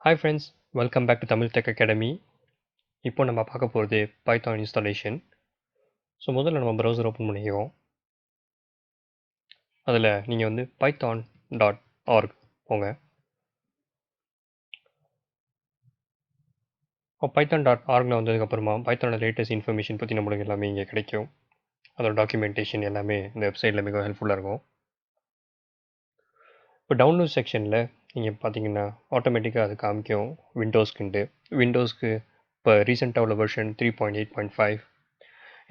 Hi friends, welcome back to Tamil Tech Academy. இப்போ நம்ம பார்க்க போகிறது பைத்தான் இன்ஸ்டாலேஷன். ஸோ முதல்ல நம்ம ப்ரௌசர் ஓப்பன் பண்ணிக்குவோம். அதில் நீங்கள் வந்து python.org போங்க. இப்போ python.orgல வந்ததுக்கப்புறமா பைத்தானோட லேட்டஸ்ட் இன்ஃபர்மேஷன் பற்றி நம்மளுக்கு எல்லாமே இங்கே கிடைக்கும். அதோட டாக்குமெண்டேஷன் எல்லாமே இந்த வெப்சைட்டில் மிக ஹெல்ப்ஃபுல்லாக இருக்கும். இப்போ டவுன்லோட் செக்ஷனில் நீங்கள் பார்த்தீங்கன்னா ஆட்டோமேட்டிக்காக அது காமிக்கும் விண்டோஸ்க்கு இப்போ ரீசெண்டாக உள்ள வெர்ஷன் 3.8.5.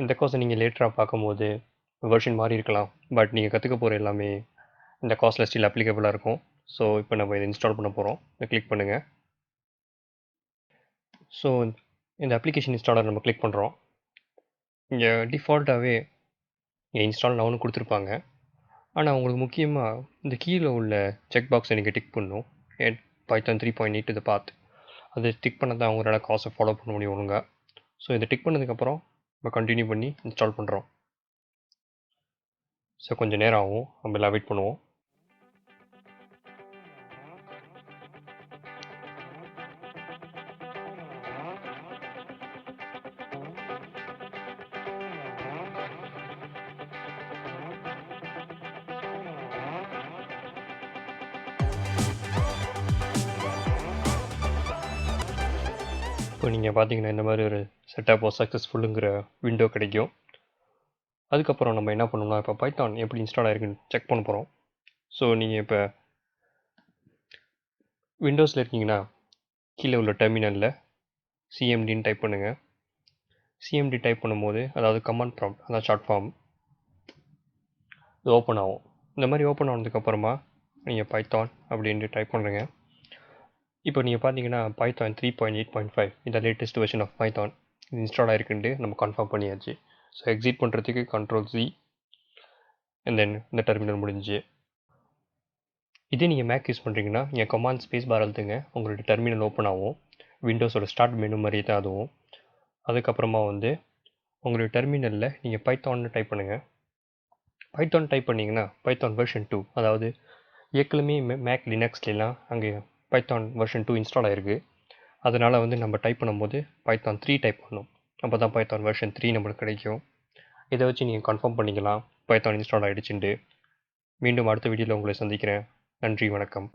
இந்த கோர்ஸை நீங்கள் லேட்டராக பார்க்கும்போது வெர்ஷன் மாறி இருக்கலாம், பட் நீங்கள் கற்றுக்க போகிற எல்லாமே இந்த காஸ்ட்டில் ஸ்டில் அப்ளிகபிளாக இருக்கும். ஸோ இப்போ நம்ம இதை இன்ஸ்டால் பண்ண போகிறோம். இதை கிளிக் பண்ணுங்கள். ஸோ இந்த அப்ளிகேஷன் இன்ஸ்டாலர் நம்ம கிளிக் பண்ணுறோம். இங்கே டிஃபால்ட்டாகவே இங்கே இன்ஸ்டால் நவுன்னு கொடுத்துருப்பாங்க. ஆனால் உங்களுக்கு முக்கியமாக இந்த கீழே உள்ள செக் பாக்ஸை நீங்கள் டிக் பண்ணணும். பைத்தான் 3.8 இதை பார்த்து அது டிக் பண்ண தான் உங்களால் காசை ஃபாலோ பண்ண முடியும் ஒழுங்கா. ஸோ இதை டிக் பண்ணதுக்கப்புறம் நம்ம கண்டினியூ பண்ணி இன்ஸ்டால் பண்ணுறோம். ஸோ கொஞ்சம் நேரம் ஆகும், நம்ம எல்லாம் வெயிட் பண்ணுவோம். இப்போ நீங்கள் பார்த்தீங்கன்னா இந்த மாதிரி ஒரு செட்டப் சக்ஸஸ்ஃபுல்லுங்கிற விண்டோ கிடைக்கும். அதுக்கப்புறம் நம்ம என்ன பண்ணணும்னா இப்போ பைத்தான் எப்படி இன்ஸ்டால் ஆகிருக்குன்னு செக் பண்ண போகிறோம். ஸோ நீங்கள் இப்போ விண்டோஸில் இருக்கீங்கன்னா கீழே உள்ள டெர்மினலில் சிஎம்டின்னு டைப் பண்ணுங்கள். சிஎம்டி டைப் பண்ணும்போது அதாவது கமாண்ட் ப்ராம்ப்ட், அதாவது ஷார்ட் ஃபார்ம், இது ஓப்பன் ஆகும். இந்த மாதிரி ஓப்பன் ஆனதுக்கப்புறமா நீங்கள் பைத்தான் அப்படின்ட்டு டைப் பண்ணுறீங்க. இப்போ நீங்கள் பார்த்தீங்கன்னா பைத்தான் 3.8.5 இந்த லேட்டஸ்ட் வெர்ஷன் ஆஃப் பைத்தான் இது இன்ஸ்டால் ஆகிருக்குன்ட்டு நம்ம கன்ஃபார்ம் பண்ணியாச்சு. ஸோ எக்ஸிட் பண்ணுறதுக்கு Ctrl+C அண்ட் தென் இந்த டெர்மினல் முடிஞ்சு. இதே நீங்கள் மேக் யூஸ் பண்ணுறீங்கன்னா நீங்கள் கமாண்ட் ஸ்பேஸ் பார் அழுத்துங்க, உங்களோட டெர்மினல் ஓப்பன் ஆகும். விண்டோஸோட ஸ்டார்ட் மெனு மாதிரி தான் அதுவும். அதுக்கப்புறமா வந்து உங்களுடைய டெர்மினலில் நீங்கள் பைத்தான்னு டைப் பண்ணுங்கள். பைத்தான் டைப் பண்ணிங்கன்னா பைத்தான் வெர்ஷன் 2, அதாவது ஏற்கனவே மேக் லினக்ஸ்லாம் அங்கே பைத்தான் வெர்ஷன் 2 இன்ஸ்டால் ஆகிருக்கு. அதனால் வந்து நம்ம டைப் பண்ணும்போது பைத்தான் 3 டைப் பண்ணணும். அப்போ தான் பைத்தான் வெர்ஷன் 3 நம்மளுக்கு கிடைக்கும். இதை வச்சு நீங்கள் கன்ஃபார்ம் பண்ணிக்கலாம் பைத்தான் இன்ஸ்டால் ஆகிடுச்சுட்டு. மீண்டும் அடுத்த வீடியோவில் உங்களை சந்திக்கிறேன். நன்றி, வணக்கம்.